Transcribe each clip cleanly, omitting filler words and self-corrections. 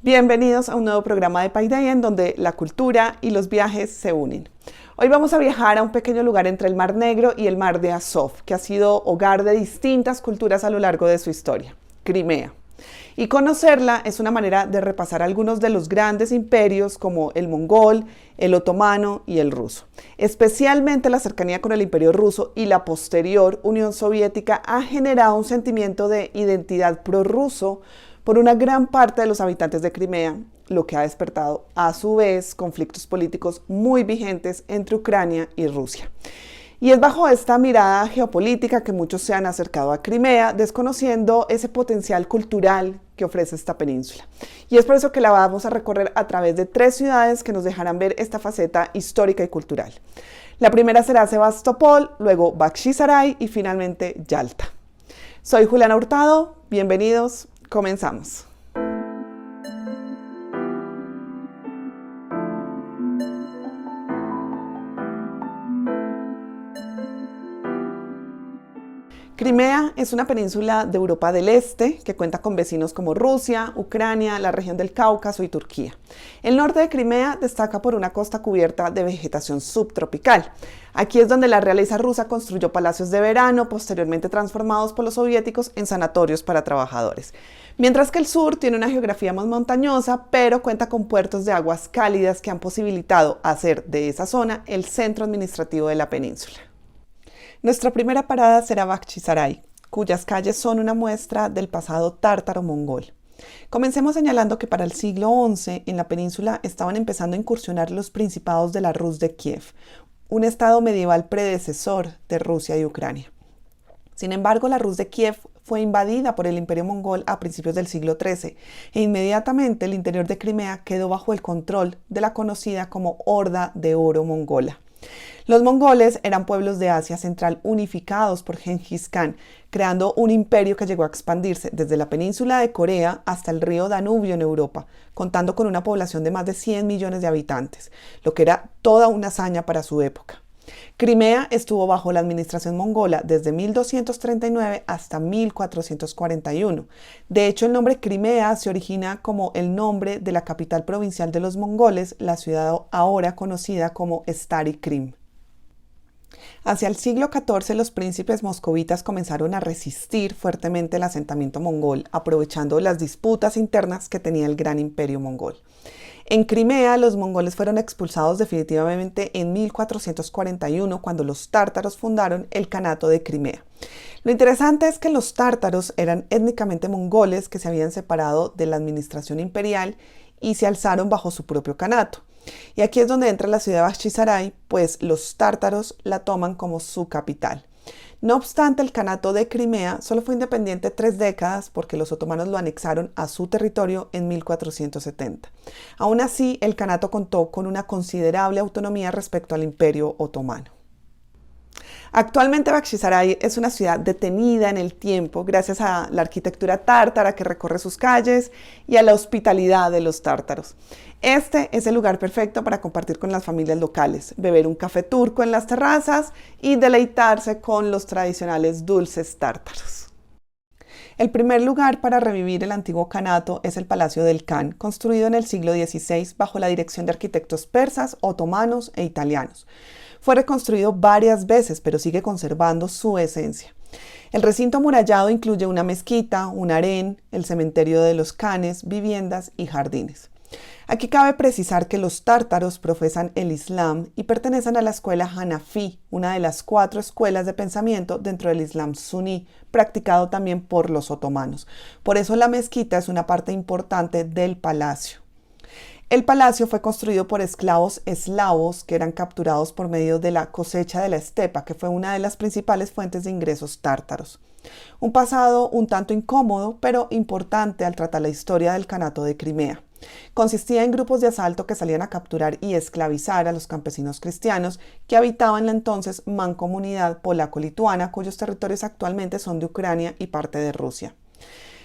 Bienvenidos a un nuevo programa de Paideia en donde la cultura y los viajes se unen. Hoy vamos a viajar a un pequeño lugar entre el Mar Negro y el Mar de Azov, que ha sido hogar de distintas culturas a lo largo de su historia, Crimea. Y conocerla es una manera de repasar algunos de los grandes imperios como el mongol, el otomano y el ruso. Especialmente la cercanía con el imperio ruso y la posterior Unión Soviética ha generado un sentimiento de identidad prorruso por una gran parte de los habitantes de Crimea, lo que ha despertado a su vez conflictos políticos muy vigentes entre Ucrania y Rusia. Y es bajo esta mirada geopolítica que muchos se han acercado a Crimea, desconociendo ese potencial cultural que ofrece esta península. Y es por eso que la vamos a recorrer a través de 3 ciudades que nos dejarán ver esta faceta histórica y cultural. La primera será Sebastopol, luego Bakhchisaray y finalmente Yalta. Soy Juliana Hurtado, bienvenidos, comenzamos. Crimea es una península de Europa del Este que cuenta con vecinos como Rusia, Ucrania, la región del Cáucaso y Turquía. El norte de Crimea destaca por una costa cubierta de vegetación subtropical. Aquí es donde la realeza rusa construyó palacios de verano, posteriormente transformados por los soviéticos en sanatorios para trabajadores. Mientras que el sur tiene una geografía más montañosa, pero cuenta con puertos de aguas cálidas que han posibilitado hacer de esa zona el centro administrativo de la península. Nuestra primera parada será Bakhchisaray, cuyas calles son una muestra del pasado tártaro-mongol. Comencemos señalando que para el siglo XI en la península estaban empezando a incursionar los principados de la Rus de Kiev, un estado medieval predecesor de Rusia y Ucrania. Sin embargo, la Rus de Kiev fue invadida por el Imperio Mongol a principios del siglo XIII e inmediatamente el interior de Crimea quedó bajo el control de la conocida como Horda de Oro mongola. Los mongoles eran pueblos de Asia Central unificados por Genghis Khan, creando un imperio que llegó a expandirse desde la península de Corea hasta el río Danubio en Europa, contando con una población de más de 100 millones de habitantes, lo que era toda una hazaña para su época. Crimea estuvo bajo la administración mongola desde 1239 hasta 1441. De hecho, el nombre Crimea se origina como el nombre de la capital provincial de los mongoles, la ciudad ahora conocida como Stary Krim. Hacia el siglo XIV, los príncipes moscovitas comenzaron a resistir fuertemente el asentamiento mongol, aprovechando las disputas internas que tenía el gran imperio mongol. En Crimea, los mongoles fueron expulsados definitivamente en 1441, cuando los tártaros fundaron el Kanato de Crimea. Lo interesante es que los tártaros eran étnicamente mongoles que se habían separado de la administración imperial y se alzaron bajo su propio kanato. Y aquí es donde entra la ciudad de Bakhchisaray, pues los tártaros la toman como su capital. No obstante, el Kanato de Crimea solo fue independiente 3 décadas porque los otomanos lo anexaron a su territorio en 1470. Aún así, el Kanato contó con una considerable autonomía respecto al Imperio Otomano. Actualmente Bakhchisaray es una ciudad detenida en el tiempo gracias a la arquitectura tártara que recorre sus calles y a la hospitalidad de los tártaros. Este es el lugar perfecto para compartir con las familias locales, beber un café turco en las terrazas y deleitarse con los tradicionales dulces tártaros. El primer lugar para revivir el antiguo kanato es el Palacio del Khan, construido en el siglo XVI bajo la dirección de arquitectos persas, otomanos e italianos. Fue reconstruido varias veces, pero sigue conservando su esencia. El recinto amurallado incluye una mezquita, un harén, el cementerio de los khanes, viviendas y jardines. Aquí cabe precisar que los tártaros profesan el Islam y pertenecen a la escuela Hanafí, una de las 4 escuelas de pensamiento dentro del Islam suní, practicado también por los otomanos. Por eso la mezquita es una parte importante del palacio. El palacio fue construido por esclavos eslavos que eran capturados por medio de la cosecha de la estepa, que fue una de las principales fuentes de ingresos tártaros. Un pasado un tanto incómodo, pero importante al tratar la historia del Kanato de Crimea. Consistía en grupos de asalto que salían a capturar y esclavizar a los campesinos cristianos que habitaban la entonces mancomunidad polaco-lituana, cuyos territorios actualmente son de Ucrania y parte de Rusia.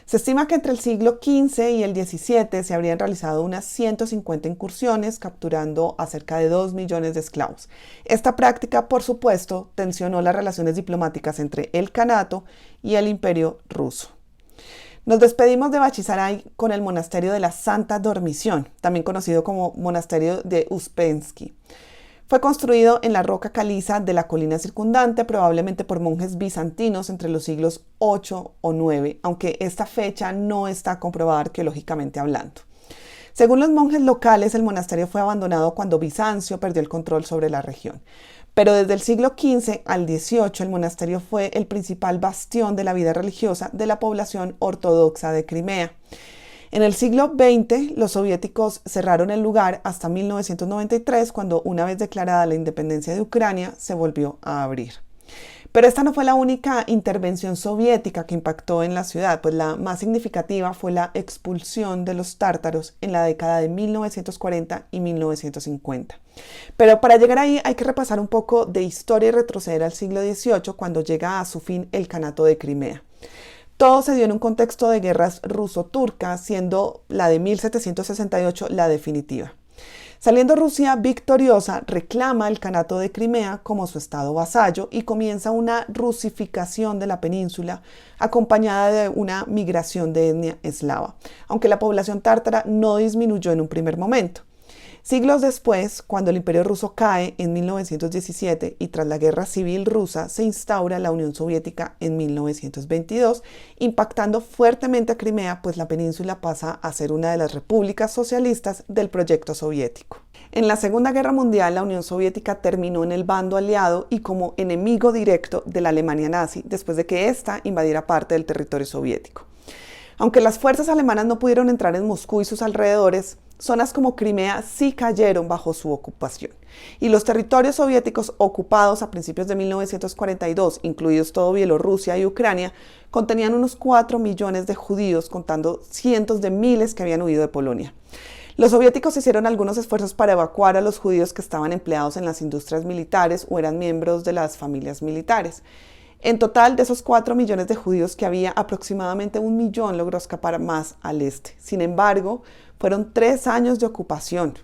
Se estima que entre el siglo XV y el XVII se habrían realizado unas 150 incursiones, capturando a cerca de 2 millones de esclavos. Esta práctica, por supuesto, tensionó las relaciones diplomáticas entre el Kanato y el Imperio ruso. Nos despedimos de Bachchisaray con el monasterio de la Santa Dormición, también conocido como monasterio de Uspensky. Fue construido en la roca caliza de la colina circundante, probablemente por monjes bizantinos entre los siglos 8 o 9, aunque esta fecha no está comprobada arqueológicamente hablando. Según los monjes locales, el monasterio fue abandonado cuando Bizancio perdió el control sobre la región. Pero desde el siglo XV al XVIII, el monasterio fue el principal bastión de la vida religiosa de la población ortodoxa de Crimea. En el siglo XX, los soviéticos cerraron el lugar hasta 1993, cuando, una vez declarada la independencia de Ucrania, se volvió a abrir. Pero esta no fue la única intervención soviética que impactó en la ciudad, pues la más significativa fue la expulsión de los tártaros en la década de 1940 y 1950. Pero para llegar ahí hay que repasar un poco de historia y retroceder al siglo XVIII, cuando llega a su fin el Kanato de Crimea. Todo se dio en un contexto de guerras ruso-turcas, siendo la de 1768 la definitiva. Saliendo Rusia victoriosa, reclama el Kanato de Crimea como su estado vasallo y comienza una rusificación de la península, acompañada de una migración de etnia eslava, aunque la población tártara no disminuyó en un primer momento. Siglos después, cuando el Imperio ruso cae en 1917 y tras la Guerra Civil Rusa, se instaura la Unión Soviética en 1922, impactando fuertemente a Crimea, pues la península pasa a ser una de las repúblicas socialistas del proyecto soviético. En la Segunda Guerra Mundial, la Unión Soviética terminó en el bando aliado y como enemigo directo de la Alemania nazi, después de que ésta invadiera parte del territorio soviético. Aunque las fuerzas alemanas no pudieron entrar en Moscú y sus alrededores, zonas como Crimea sí cayeron bajo su ocupación. Y los territorios soviéticos ocupados a principios de 1942, incluidos todo Bielorrusia y Ucrania, contenían unos 4 millones de judíos, contando cientos de miles que habían huido de Polonia. Los soviéticos hicieron algunos esfuerzos para evacuar a los judíos que estaban empleados en las industrias militares o eran miembros de las familias militares. En total, de esos 4 millones de judíos que había, aproximadamente 1 millón logró escapar más al este. Sin embargo, fueron 3 años de ocupación,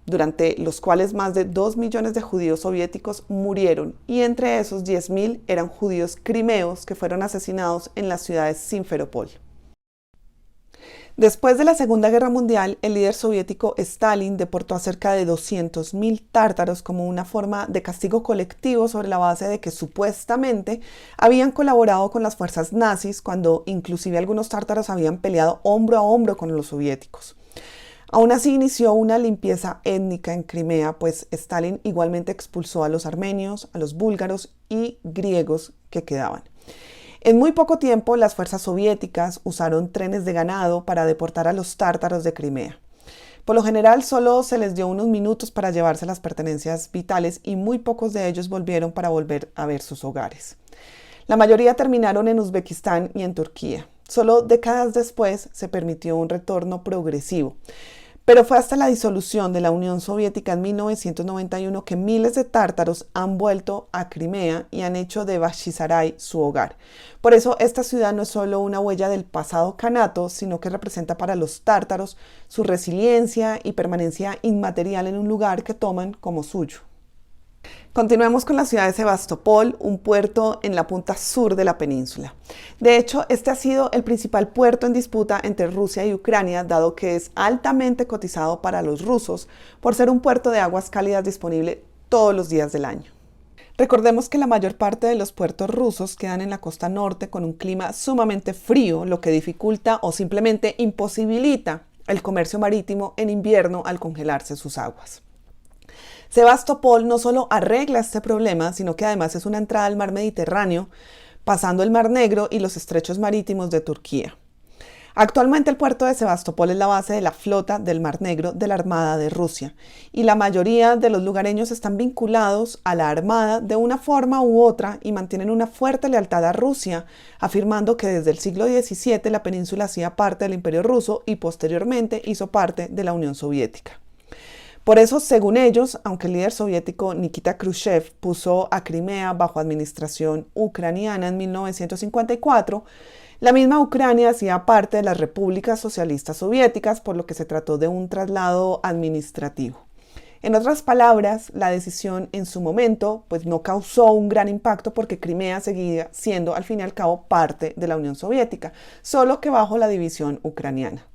durante los cuales más de 2 millones de judíos soviéticos murieron, y entre esos 10.000 eran judíos crimeos que fueron asesinados en las ciudades Simferopol. Después de la Segunda Guerra Mundial, el líder soviético Stalin deportó a cerca de 200.000 tártaros como una forma de castigo colectivo sobre la base de que supuestamente habían colaborado con las fuerzas nazis, cuando inclusive algunos tártaros habían peleado hombro a hombro con los soviéticos. Aún así inició una limpieza étnica en Crimea, pues Stalin igualmente expulsó a los armenios, a los búlgaros y griegos que quedaban. En muy poco tiempo, las fuerzas soviéticas usaron trenes de ganado para deportar a los tártaros de Crimea. Por lo general, solo se les dio unos minutos para llevarse las pertenencias vitales y muy pocos de ellos volvieron para volver a ver sus hogares. La mayoría terminaron en Uzbekistán y en Turquía. Solo décadas después se permitió un retorno progresivo. Pero fue hasta la disolución de la Unión Soviética en 1991 que miles de tártaros han vuelto a Crimea y han hecho de Bachchisaray su hogar. Por eso esta ciudad no es solo una huella del pasado kanato, sino que representa para los tártaros su resiliencia y permanencia inmaterial en un lugar que toman como suyo. Continuemos con la ciudad de Sebastopol, un puerto en la punta sur de la península. De hecho, este ha sido el principal puerto en disputa entre Rusia y Ucrania, dado que es altamente cotizado para los rusos por ser un puerto de aguas cálidas disponible todos los días del año. Recordemos que la mayor parte de los puertos rusos quedan en la costa norte con un clima sumamente frío, lo que dificulta o simplemente imposibilita el comercio marítimo en invierno al congelarse sus aguas. Sebastopol no solo arregla este problema, sino que además es una entrada al mar Mediterráneo, pasando el Mar Negro y los estrechos marítimos de Turquía. Actualmente el puerto de Sebastopol es la base de la flota del Mar Negro de la Armada de Rusia, y la mayoría de los lugareños están vinculados a la Armada de una forma u otra y mantienen una fuerte lealtad a Rusia, afirmando que desde el siglo XVII la península hacía parte del Imperio Ruso y posteriormente hizo parte de la Unión Soviética. Por eso, según ellos, aunque el líder soviético Nikita Khrushchev puso a Crimea bajo administración ucraniana en 1954, la misma Ucrania hacía parte de las repúblicas socialistas soviéticas, por lo que se trató de un traslado administrativo. En otras palabras, la decisión en su momento pues no causó un gran impacto porque Crimea seguía siendo al fin y al cabo parte de la Unión Soviética, solo que bajo la división ucraniana.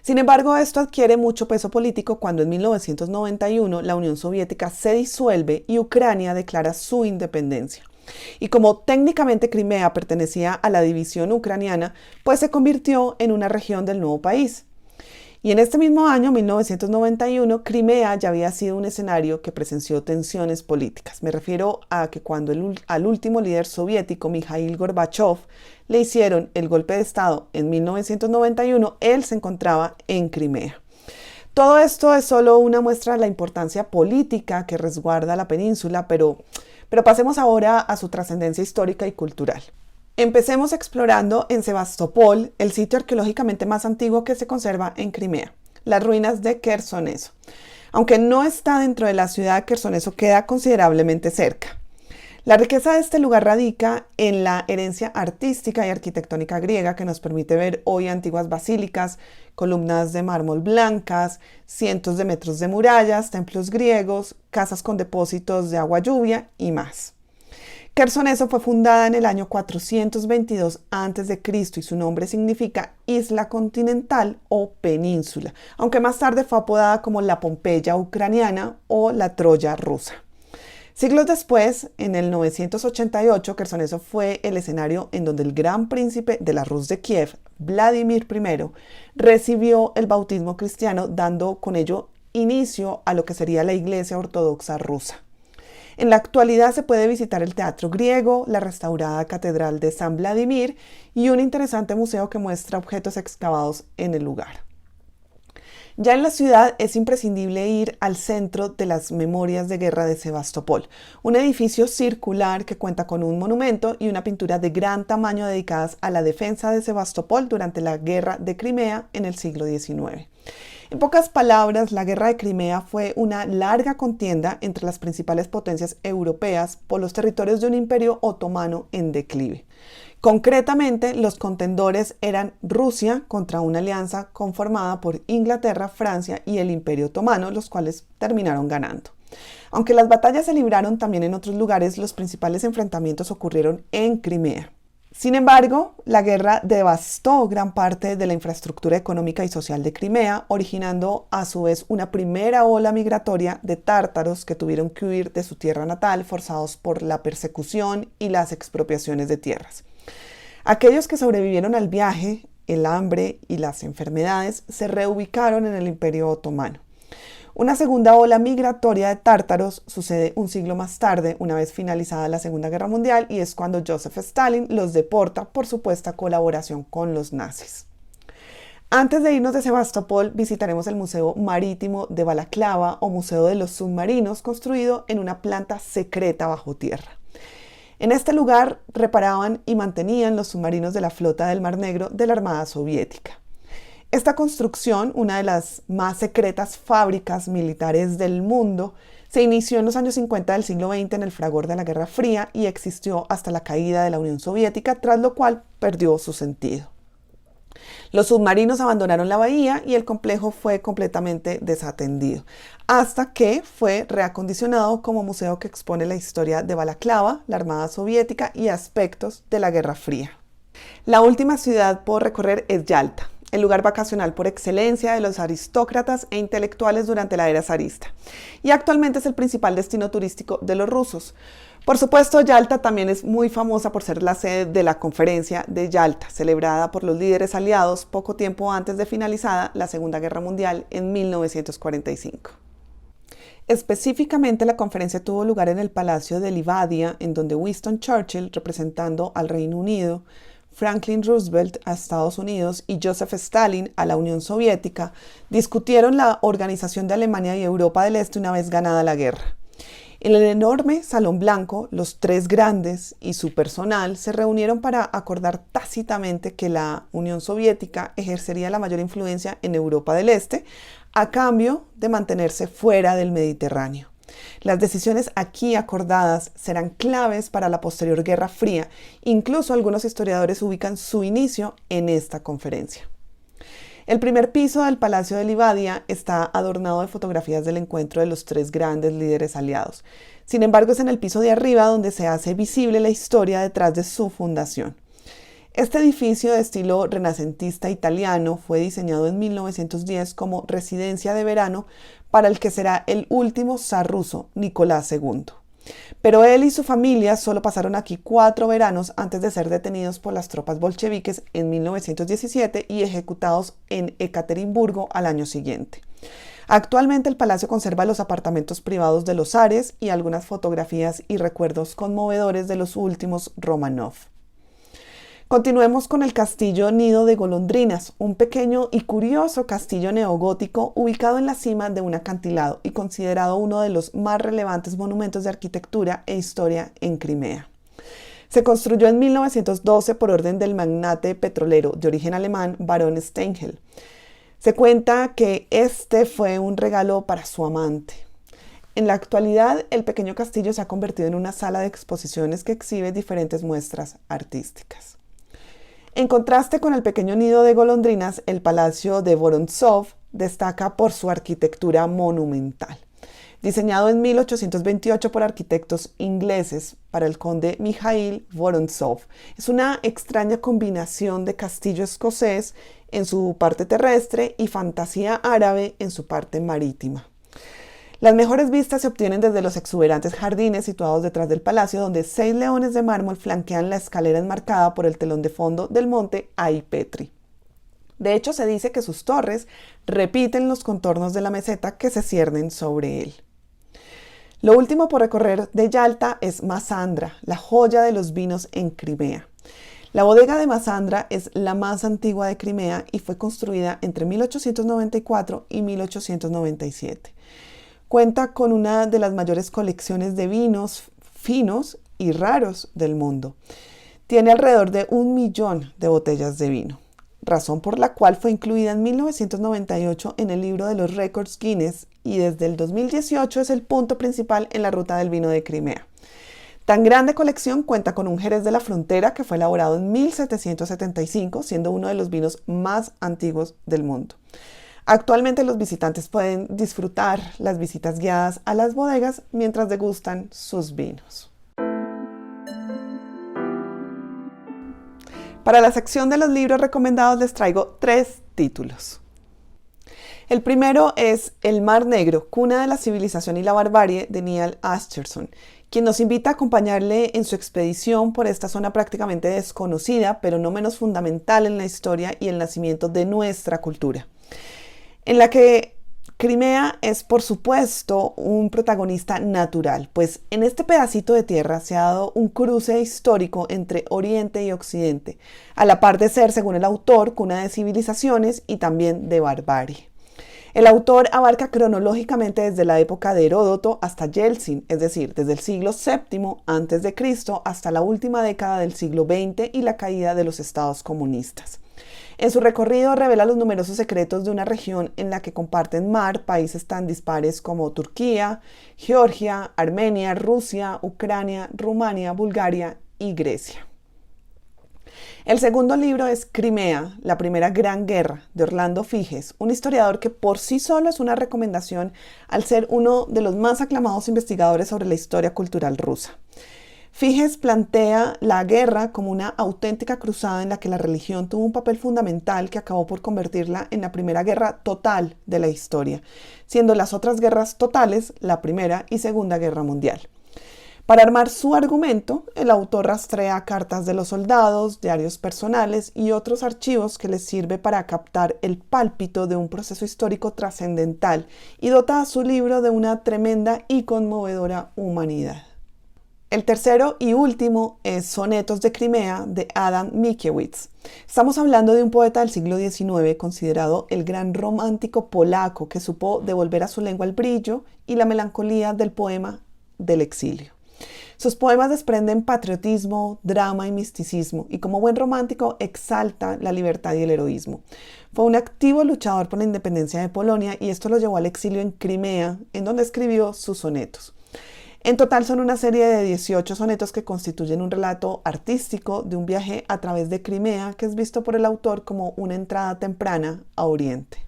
Sin embargo, esto adquiere mucho peso político cuando en 1991 la Unión Soviética se disuelve y Ucrania declara su independencia. Y como técnicamente Crimea pertenecía a la división ucraniana, pues se convirtió en una región del nuevo país. Y en este mismo año, 1991, Crimea ya había sido un escenario que presenció tensiones políticas. Me refiero a que cuando al último líder soviético, Mikhail Gorbachev, le hicieron el golpe de Estado en 1991, él se encontraba en Crimea. Todo esto es solo una muestra de la importancia política que resguarda la península, pero pasemos ahora a su trascendencia histórica y cultural. Empecemos explorando en Sebastopol, el sitio arqueológicamente más antiguo que se conserva en Crimea, las ruinas de Quersoneso. Aunque no está dentro de la ciudad, Quersoneso queda considerablemente cerca. La riqueza de este lugar radica en la herencia artística y arquitectónica griega que nos permite ver hoy antiguas basílicas, columnas de mármol blancas, cientos de metros de murallas, templos griegos, casas con depósitos de agua lluvia y más. Quersoneso fue fundada en el año 422 a.C. y su nombre significa isla continental o península, aunque más tarde fue apodada como la Pompeya ucraniana o la Troya rusa. Siglos después, en el 988, Quersoneso fue el escenario en donde el gran príncipe de la Rus de Kiev, Vladimir I, recibió el bautismo cristiano, dando con ello inicio a lo que sería la Iglesia Ortodoxa rusa. En la actualidad se puede visitar el teatro griego, la restaurada catedral de San Vladimir y un interesante museo que muestra objetos excavados en el lugar. Ya en la ciudad es imprescindible ir al Centro de las Memorias de Guerra de Sebastopol, un edificio circular que cuenta con un monumento y una pintura de gran tamaño dedicadas a la defensa de Sebastopol durante la Guerra de Crimea en el siglo XIX. En pocas palabras, la Guerra de Crimea fue una larga contienda entre las principales potencias europeas por los territorios de un imperio otomano en declive. Concretamente, los contendores eran Rusia contra una alianza conformada por Inglaterra, Francia y el Imperio Otomano, los cuales terminaron ganando. Aunque las batallas se libraron también en otros lugares, los principales enfrentamientos ocurrieron en Crimea. Sin embargo, la guerra devastó gran parte de la infraestructura económica y social de Crimea, originando a su vez una primera ola migratoria de tártaros que tuvieron que huir de su tierra natal, forzados por la persecución y las expropiaciones de tierras. Aquellos que sobrevivieron al viaje, el hambre y las enfermedades se reubicaron en el Imperio Otomano. Una segunda ola migratoria de tártaros sucede un siglo más tarde, una vez finalizada la Segunda Guerra Mundial, y es cuando Joseph Stalin los deporta por supuesta colaboración con los nazis. Antes de irnos de Sebastopol, visitaremos el Museo Marítimo de Balaklava o Museo de los Submarinos, construido en una planta secreta bajo tierra. En este lugar reparaban y mantenían los submarinos de la flota del Mar Negro de la Armada Soviética. Esta construcción, una de las más secretas fábricas militares del mundo, se inició en los años 50 del siglo XX en el fragor de la Guerra Fría y existió hasta la caída de la Unión Soviética, tras lo cual perdió su sentido. Los submarinos abandonaron la bahía y el complejo fue completamente desatendido, hasta que fue reacondicionado como museo que expone la historia de Balaklava, la Armada Soviética y aspectos de la Guerra Fría. La última ciudad por recorrer es Yalta, el lugar vacacional por excelencia de los aristócratas e intelectuales durante la era zarista, y actualmente es el principal destino turístico de los rusos. Por supuesto, Yalta también es muy famosa por ser la sede de la Conferencia de Yalta, celebrada por los líderes aliados poco tiempo antes de finalizada la Segunda Guerra Mundial en 1945. Específicamente, la conferencia tuvo lugar en el Palacio de Livadia, en donde Winston Churchill, representando al Reino Unido, Franklin Roosevelt a Estados Unidos y Joseph Stalin a la Unión Soviética, discutieron la organización de Alemania y Europa del Este una vez ganada la guerra. En el enorme Salón Blanco, los tres grandes y su personal se reunieron para acordar tácitamente que la Unión Soviética ejercería la mayor influencia en Europa del Este a cambio de mantenerse fuera del Mediterráneo. Las decisiones aquí acordadas serán claves para la posterior Guerra Fría. Incluso algunos historiadores ubican su inicio en esta conferencia. El primer piso del Palacio de Livadia está adornado de fotografías del encuentro de los tres grandes líderes aliados. Sin embargo, es en el piso de arriba donde se hace visible la historia detrás de su fundación. Este edificio de estilo renacentista italiano fue diseñado en 1910 como residencia de verano para el que será el último zar ruso, Nicolás II. Pero él y su familia solo pasaron aquí 4 veranos antes de ser detenidos por las tropas bolcheviques en 1917 y ejecutados en Ekaterimburgo al año siguiente. Actualmente el palacio conserva los apartamentos privados de los zares y algunas fotografías y recuerdos conmovedores de los últimos Romanov. Continuemos con el castillo Nido de Golondrinas, un pequeño y curioso castillo neogótico ubicado en la cima de un acantilado y considerado uno de los más relevantes monumentos de arquitectura e historia en Crimea. Se construyó en 1912 por orden del magnate petrolero de origen alemán Barón Stengel. Se cuenta que este fue un regalo para su amante. En la actualidad, el pequeño castillo se ha convertido en una sala de exposiciones que exhibe diferentes muestras artísticas. En contraste con el pequeño nido de golondrinas, el palacio de Vorontsov destaca por su arquitectura monumental. Diseñado en 1828 por arquitectos ingleses para el conde Mikhail Vorontsov, es una extraña combinación de castillo escocés en su parte terrestre y fantasía árabe en su parte marítima. Las mejores vistas se obtienen desde los exuberantes jardines situados detrás del palacio, donde 6 leones de mármol flanquean la escalera enmarcada por el telón de fondo del monte Ai Petri. De hecho, se dice que sus torres repiten los contornos de la meseta que se ciernen sobre él. Lo último por recorrer de Yalta es Masandra, la joya de los vinos en Crimea. La bodega de Masandra es la más antigua de Crimea y fue construida entre 1894 y 1897. Cuenta con una de las mayores colecciones de vinos finos y raros del mundo. Tiene alrededor de 1 millón de botellas de vino, razón por la cual fue incluida en 1998 en el libro de los récords Guinness y desde el 2018 es el punto principal en la ruta del vino de Crimea. Tan grande colección cuenta con un Jerez de la Frontera que fue elaborado en 1775, siendo uno de los vinos más antiguos del mundo. Actualmente los visitantes pueden disfrutar las visitas guiadas a las bodegas mientras degustan sus vinos. Para la sección de los libros recomendados les traigo 3 títulos. El primero es El Mar Negro, cuna de la civilización y la barbarie, de Neil Acheson, quien nos invita a acompañarle en su expedición por esta zona prácticamente desconocida, pero no menos fundamental en la historia y el nacimiento de nuestra cultura, en la que Crimea es, por supuesto, un protagonista natural, pues en este pedacito de tierra se ha dado un cruce histórico entre Oriente y Occidente, a la par de ser, según el autor, cuna de civilizaciones y también de barbarie. El autor abarca cronológicamente desde la época de Heródoto hasta Yeltsin, es decir, desde el siglo VII a.C. hasta la última década del siglo XX y la caída de los estados comunistas. En su recorrido revela los numerosos secretos de una región en la que comparten mar países tan dispares como Turquía, Georgia, Armenia, Rusia, Ucrania, Rumania, Bulgaria y Grecia. El segundo libro es Crimea, la primera gran guerra, de Orlando Figes, un historiador que por sí solo es una recomendación al ser uno de los más aclamados investigadores sobre la historia cultural rusa. Figes plantea la guerra como una auténtica cruzada en la que la religión tuvo un papel fundamental que acabó por convertirla en la primera guerra total de la historia, siendo las otras guerras totales la Primera y Segunda Guerra Mundial. Para armar su argumento, el autor rastrea cartas de los soldados, diarios personales y otros archivos que les sirve para captar el pálpito de un proceso histórico trascendental y dota a su libro de una tremenda y conmovedora humanidad. El tercero y último es Sonetos de Crimea, de Adam Mickiewicz. Estamos hablando de un poeta del siglo XIX considerado el gran romántico polaco que supo devolver a su lengua el brillo y la melancolía del poema del exilio. Sus poemas desprenden patriotismo, drama y misticismo, y como buen romántico exalta la libertad y el heroísmo. Fue un activo luchador por la independencia de Polonia y esto lo llevó al exilio en Crimea, en donde escribió sus sonetos. En total son una serie de 18 sonetos que constituyen un relato artístico de un viaje a través de Crimea que es visto por el autor como una entrada temprana a Oriente.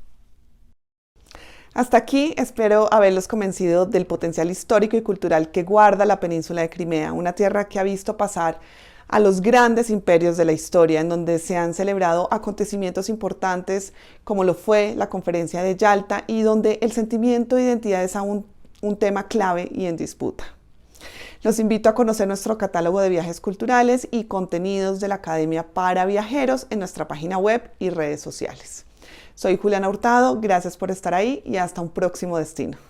Hasta aquí espero haberlos convencido del potencial histórico y cultural que guarda la península de Crimea, una tierra que ha visto pasar a los grandes imperios de la historia, en donde se han celebrado acontecimientos importantes como lo fue la conferencia de Yalta y donde el sentimiento de identidad es aún un tema clave y en disputa. Los invito a conocer nuestro catálogo de viajes culturales y contenidos de la Academia para Viajeros en nuestra página web y redes sociales. Soy Juliana Hurtado, gracias por estar ahí y hasta un próximo destino.